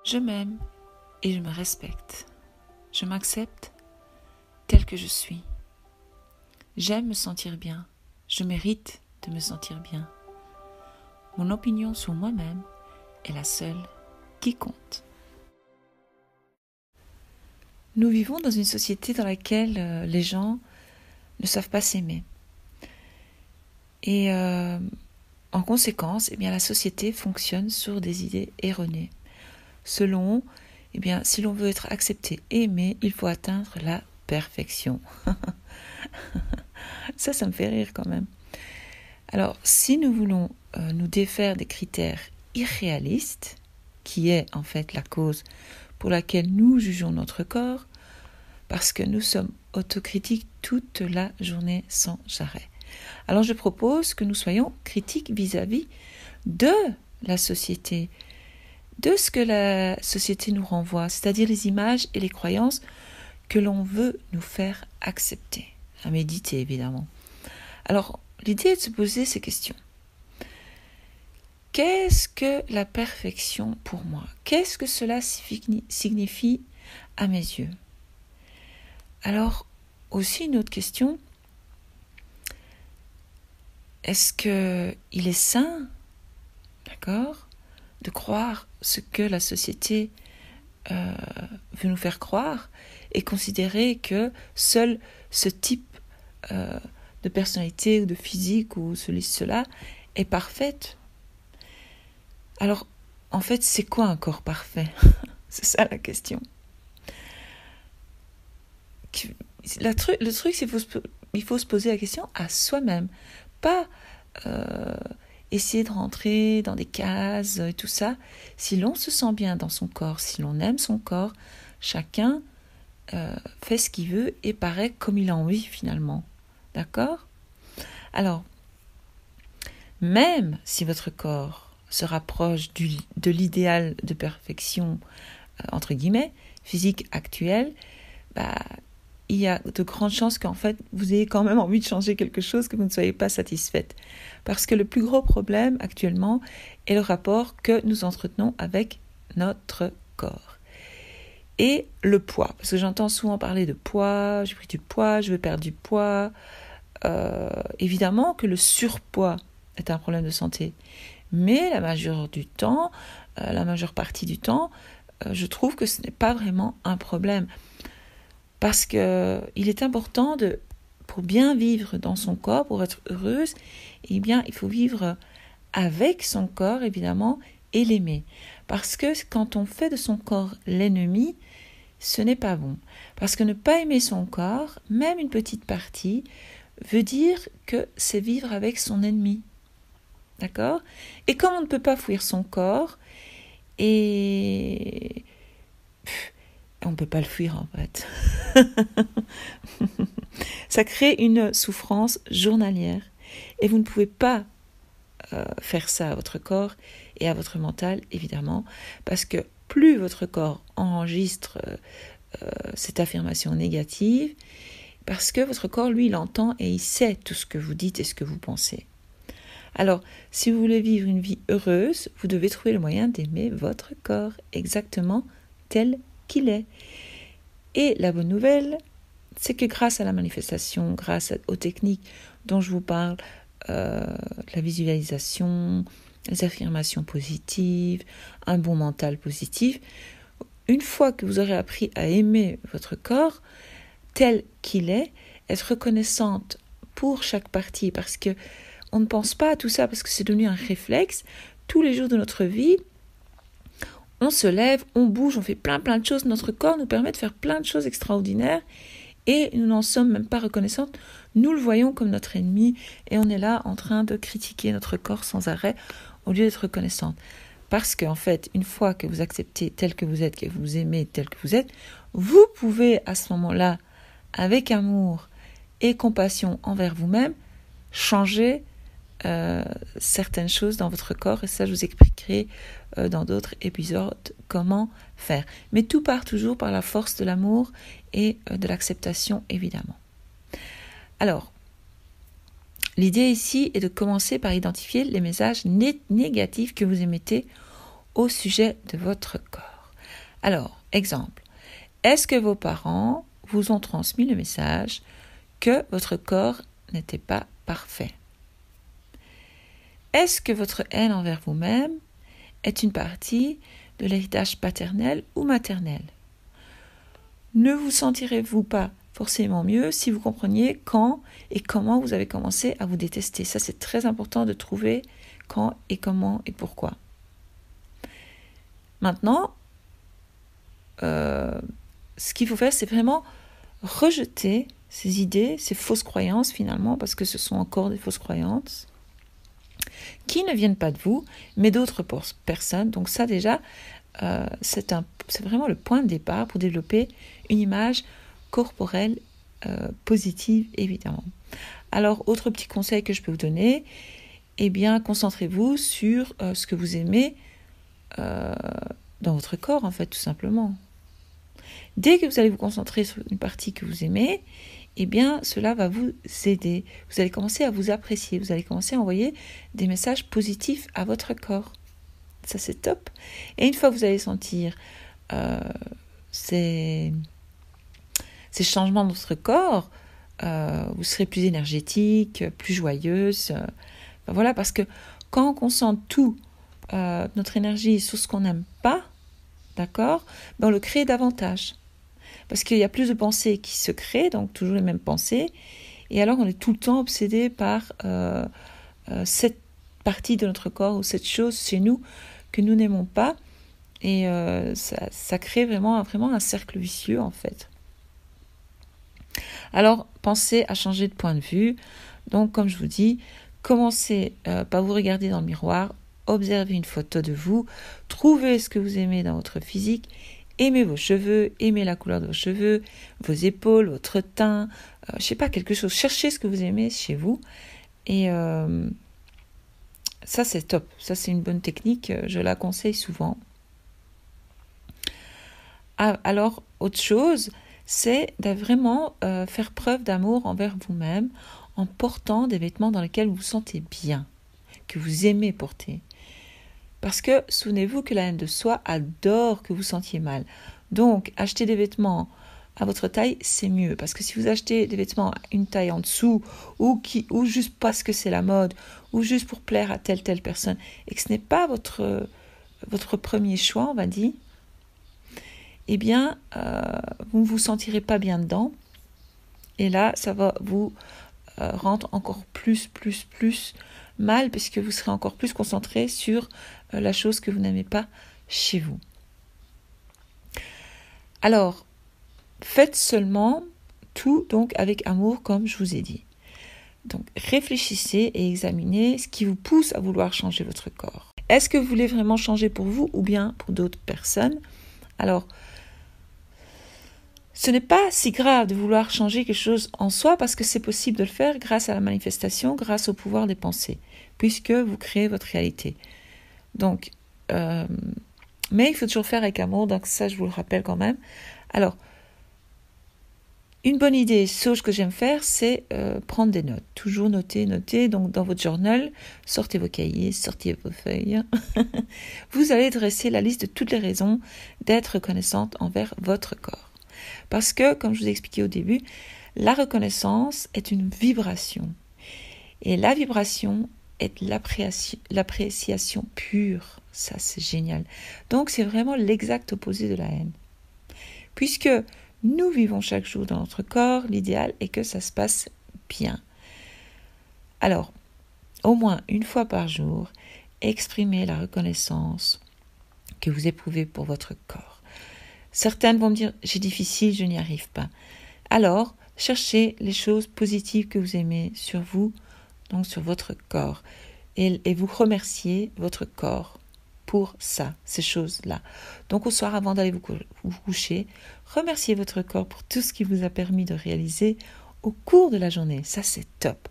Je m'aime et je me respecte. Je m'accepte tel que je suis. J'aime me sentir bien. Je mérite de me sentir bien. Mon opinion sur moi-même est la seule qui compte. Nous vivons dans une société dans laquelle les gens ne savent pas s'aimer. Et en conséquence, la société fonctionne sur des idées erronées. Selon, si l'on veut être accepté, aimé, il faut atteindre la perfection. Ça me fait rire quand même. Alors, si nous voulons nous défaire des critères irréalistes, qui est en fait la cause pour laquelle nous jugeons notre corps, parce que nous sommes autocritiques toute la journée sans arrêt. Alors je propose que nous soyons critiques vis-à-vis de la société, de ce que la société nous renvoie, c'est-à-dire les images et les croyances que l'on veut nous faire accepter, à méditer évidemment. Alors l'idée est de se poser ces questions. Qu'est-ce que la perfection pour moi? Qu'est-ce que cela signifie à mes yeux? Alors, aussi une autre question, est-ce qu'il est sain, d'accord, de croire ce que la société veut nous faire croire et considérer que seul ce type de personnalité ou de physique ou cela est parfaite? Alors, en fait, c'est quoi un corps parfait? C'est ça la question. Le truc, c'est qu'il faut se poser la question à soi-même, pas essayer de rentrer dans des cases et tout ça. Si l'on se sent bien dans son corps, si l'on aime son corps, chacun fait ce qu'il veut et paraît comme il a envie finalement. D'accord? Alors, même si votre corps se rapproche de l'idéal de perfection, entre guillemets, physique actuel, il y a de grandes chances qu'en fait, vous ayez quand même envie de changer quelque chose, que vous ne soyez pas satisfaite. Parce que le plus gros problème actuellement est le rapport que nous entretenons avec notre corps. Et le poids, parce que j'entends souvent parler de poids, j'ai pris du poids, je veux perdre du poids. Évidemment que le surpoids est un problème de santé. Mais la majeure partie du temps, je trouve que ce n'est pas vraiment un problème. Parce qu'il est important, pour bien vivre dans son corps, pour être heureuse, il faut vivre avec son corps, évidemment, et l'aimer. Parce que quand on fait de son corps l'ennemi, ce n'est pas bon. Parce que ne pas aimer son corps, même une petite partie, veut dire que c'est vivre avec son ennemi. D'accord? Et comme on ne peut pas fuir son corps, on ne peut pas le fuir en fait. Ça crée une souffrance journalière. Et vous ne pouvez pas faire ça à votre corps et à votre mental, évidemment, parce que plus votre corps enregistre cette affirmation négative, parce que votre corps, lui, il entend et il sait tout ce que vous dites et ce que vous pensez. Alors, si vous voulez vivre une vie heureuse, vous devez trouver le moyen d'aimer votre corps exactement tel qu'il est. Et la bonne nouvelle, c'est que grâce à la manifestation, grâce aux techniques dont je vous parle, la visualisation, les affirmations positives, un bon mental positif, une fois que vous aurez appris à aimer votre corps tel qu'il est, être reconnaissante pour chaque partie, parce que on ne pense pas à tout ça, parce que c'est devenu un réflexe. Tous les jours de notre vie, on se lève, on bouge, on fait plein de choses. Notre corps nous permet de faire plein de choses extraordinaires et nous n'en sommes même pas reconnaissantes. Nous le voyons comme notre ennemi et on est là en train de critiquer notre corps sans arrêt au lieu d'être reconnaissante. Parce qu'en fait, une fois que vous acceptez tel que vous êtes, que vous aimez tel que vous êtes, vous pouvez à ce moment-là, avec amour et compassion envers vous-même, changer certaines choses dans votre corps, et ça je vous expliquerai dans d'autres épisodes comment faire. Mais tout part toujours par la force de l'amour et de l'acceptation, évidemment. Alors, l'idée ici est de commencer par identifier les messages négatifs que vous émettez au sujet de votre corps. Alors, exemple, est-ce que vos parents vous ont transmis le message que votre corps n'était pas parfait? Est-ce que votre haine envers vous-même est une partie de l'héritage paternel ou maternel? Ne vous sentirez-vous pas forcément mieux si vous compreniez quand et comment vous avez commencé à vous détester? Ça, c'est très important de trouver quand et comment et pourquoi. Maintenant, ce qu'il faut faire, c'est vraiment rejeter ces idées, ces fausses croyances finalement, parce que ce sont encore des fausses croyances, qui ne viennent pas de vous, mais d'autres personnes. Donc ça déjà, c'est vraiment le point de départ pour développer une image corporelle positive, évidemment. Alors, autre petit conseil que je peux vous donner, eh bien, concentrez-vous sur ce que vous aimez dans votre corps, en fait, tout simplement. Dès que vous allez vous concentrer sur une partie que vous aimez, eh bien, cela va vous aider. Vous allez commencer à vous apprécier. Vous allez commencer à envoyer des messages positifs à votre corps. Ça, c'est top. Et une fois que vous allez sentir ces changements dans votre corps, vous serez plus énergétique, plus joyeuse. Voilà, parce que quand on concentre tout notre énergie sur ce qu'on n'aime pas, d'accord, on le crée davantage. Parce qu'il y a plus de pensées qui se créent, donc toujours les mêmes pensées, et alors on est tout le temps obsédé par cette partie de notre corps ou cette chose chez nous que nous n'aimons pas, et ça crée vraiment un cercle vicieux en fait. Alors pensez à changer de point de vue. Donc comme je vous dis, commencez par vous regarder dans le miroir, observez une photo de vous, trouvez ce que vous aimez dans votre physique. Aimez vos cheveux, aimez la couleur de vos cheveux, vos épaules, votre teint, je sais pas, quelque chose. Cherchez ce que vous aimez chez vous. Et ça, c'est top. Ça, c'est une bonne technique. Je la conseille souvent. Alors, autre chose, c'est de vraiment faire preuve d'amour envers vous-même en portant des vêtements dans lesquels vous vous sentez bien, que vous aimez porter. Parce que, souvenez-vous que la haine de soi adore que vous sentiez mal. Donc, acheter des vêtements à votre taille, c'est mieux. Parce que si vous achetez des vêtements à une taille en dessous, ou juste parce que c'est la mode, ou juste pour plaire à telle personne, et que ce n'est pas votre premier choix, on va dire, eh bien, vous ne vous sentirez pas bien dedans. Et là, ça va vous rendre encore plus mal, puisque vous serez encore plus concentré sur la chose que vous n'aimez pas chez vous. Alors, faites seulement tout donc avec amour, comme je vous ai dit. Donc, réfléchissez et examinez ce qui vous pousse à vouloir changer votre corps. Est-ce que vous voulez vraiment changer pour vous ou bien pour d'autres personnes? Alors, ce n'est pas si grave de vouloir changer quelque chose en soi parce que c'est possible de le faire grâce à la manifestation, grâce au pouvoir des pensées, puisque vous créez votre réalité. Donc, mais il faut toujours faire avec amour, donc ça je vous le rappelle quand même. Alors, une bonne idée, chose que j'aime faire, c'est prendre des notes. Toujours noter. Donc dans votre journal, sortez vos cahiers, sortez vos feuilles. Vous allez dresser la liste de toutes les raisons d'être reconnaissante envers votre corps. Parce que, comme je vous ai expliqué au début, la reconnaissance est une vibration. Et la vibration est l'appréciation pure. Ça, c'est génial. Donc, c'est vraiment l'exact opposé de la haine. Puisque nous vivons chaque jour dans notre corps, l'idéal est que ça se passe bien. Alors, au moins une fois par jour, exprimez la reconnaissance que vous éprouvez pour votre corps. Certaines vont me dire « j'ai difficile, je n'y arrive pas ». Alors, cherchez les choses positives que vous aimez sur vous, donc sur votre corps, et vous remerciez votre corps pour ça, ces choses-là. Donc au soir, avant d'aller vous coucher, remerciez votre corps pour tout ce qui vous a permis de réaliser au cours de la journée. Ça, c'est top.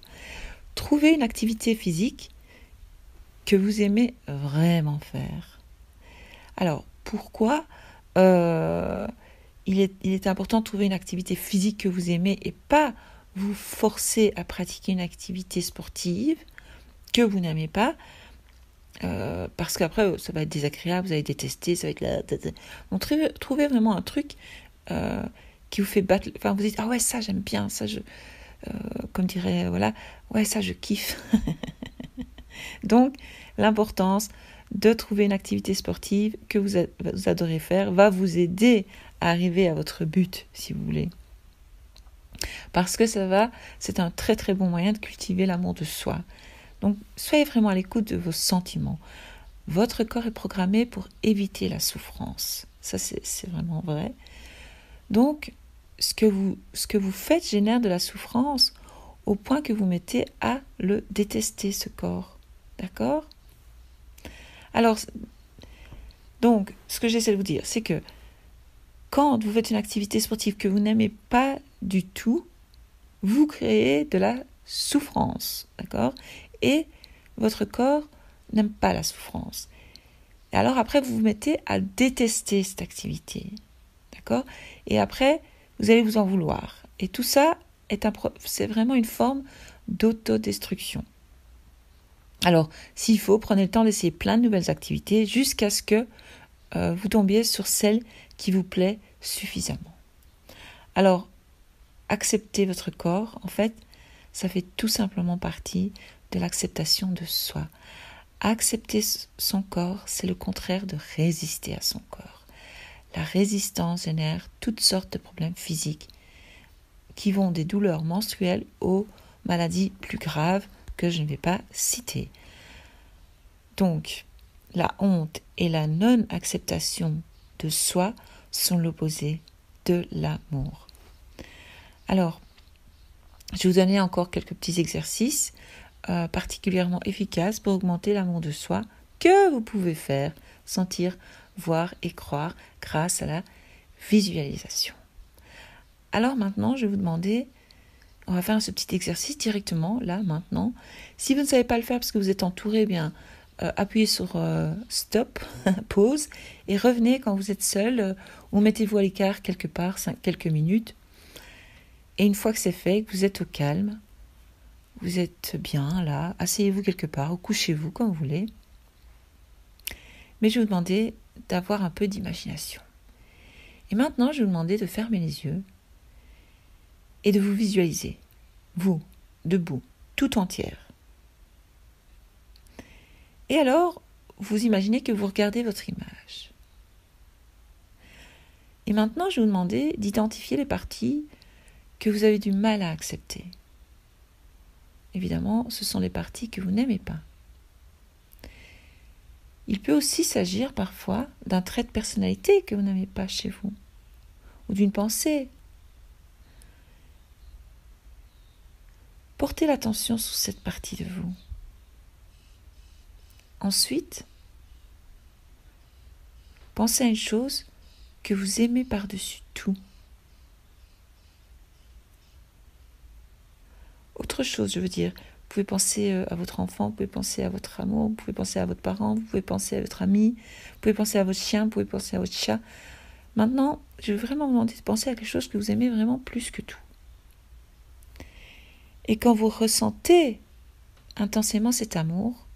Trouvez une activité physique que vous aimez vraiment faire. Alors, pourquoi il est important de trouver une activité physique que vous aimez et pas vous forcer à pratiquer une activité sportive que vous n'aimez pas, parce qu'après, ça va être désagréable, vous allez détester, ça va être Donc, trouvez vraiment un truc qui vous fait battre... Enfin, vous dites, ah ouais, ça, j'aime bien, ça, comme dirait, voilà, ouais, ça, je kiffe. Donc, l'importance de trouver une activité sportive que vous adorez faire va vous aider à arriver à votre but, si vous voulez. Parce que c'est un très très bon moyen de cultiver l'amour de soi. Donc, soyez vraiment à l'écoute de vos sentiments. Votre corps est programmé pour éviter la souffrance. Ça, c'est vraiment vrai. Donc, ce que vous faites génère de la souffrance au point que vous mettez à le détester, ce corps. D'accord ? Alors, donc, ce que j'essaie de vous dire, c'est que quand vous faites une activité sportive que vous n'aimez pas du tout, vous créez de la souffrance, d'accord ? Et votre corps n'aime pas la souffrance. Et alors après, vous vous mettez à détester cette activité, d'accord ? Et après, vous allez vous en vouloir. Et tout ça, c'est vraiment une forme d'autodestruction. Alors, s'il faut, prenez le temps d'essayer plein de nouvelles activités jusqu'à ce que vous tombiez sur celle qui vous plaît suffisamment. Alors, accepter votre corps, en fait, ça fait tout simplement partie de l'acceptation de soi. Accepter son corps, c'est le contraire de résister à son corps. La résistance génère toutes sortes de problèmes physiques qui vont des douleurs menstruelles aux maladies plus graves que je ne vais pas citer. Donc, la honte et la non-acceptation de soi sont l'opposé de l'amour. Alors, je vais vous donner encore quelques petits exercices particulièrement efficaces pour augmenter l'amour de soi que vous pouvez faire, sentir, voir et croire grâce à la visualisation. Alors maintenant, je vais vous demander, on va faire ce petit exercice directement, là, maintenant. Si vous ne savez pas le faire parce que vous êtes entouré, appuyez sur stop, pause, et revenez quand vous êtes seul, ou mettez-vous à l'écart quelque part, quelques minutes. Et une fois que c'est fait, que vous êtes au calme, vous êtes bien là, asseyez-vous quelque part, ou couchez-vous comme vous voulez. Mais je vais vous demander d'avoir un peu d'imagination. Et maintenant, je vais vous demander de fermer les yeux et de vous visualiser, vous, debout, tout entière. Et alors, vous imaginez que vous regardez votre image. Et maintenant, je vais vous demander d'identifier les parties que vous avez du mal à accepter. Évidemment, ce sont les parties que vous n'aimez pas. Il peut aussi s'agir parfois d'un trait de personnalité que vous n'aimez pas chez vous, ou d'une pensée. Portez l'attention sur cette partie de vous. Ensuite, pensez à une chose que vous aimez par-dessus tout. Autre chose, je veux dire, vous pouvez penser à votre enfant, vous pouvez penser à votre amour, vous pouvez penser à votre parent, vous pouvez penser à votre ami, vous pouvez penser à votre chien, vous pouvez penser à votre chat. Maintenant, je veux vraiment vous demander de penser à quelque chose que vous aimez vraiment plus que tout. Et quand vous ressentez intensément cet amour,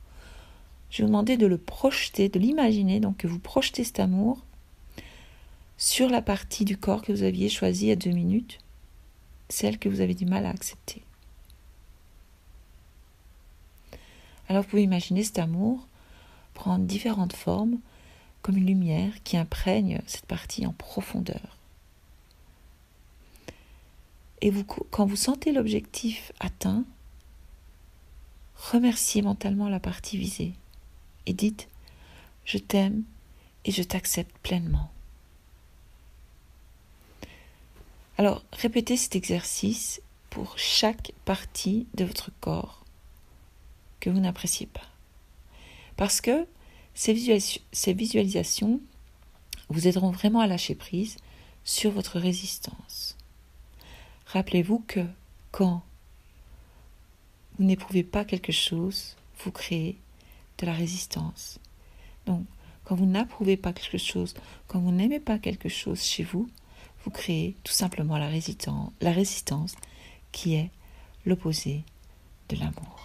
je vais vous demander de le projeter, de l'imaginer, donc que vous projetez cet amour sur la partie du corps que vous aviez choisie il y a 2 minutes, celle que vous avez du mal à accepter. Alors vous pouvez imaginer cet amour prendre différentes formes, comme une lumière qui imprègne cette partie en profondeur. Et quand vous sentez l'objectif atteint, remerciez mentalement la partie visée et dites « Je t'aime et je t'accepte pleinement ». Alors, répétez cet exercice pour chaque partie de votre corps que vous n'appréciez pas. Parce que ces visualisations vous aideront vraiment à lâcher prise sur votre résistance. Rappelez-vous que quand vous n'éprouvez pas quelque chose, vous créez de la résistance. Donc, quand vous n'approuvez pas quelque chose, quand vous n'aimez pas quelque chose chez vous, vous créez tout simplement la résistance qui est l'opposé de l'amour.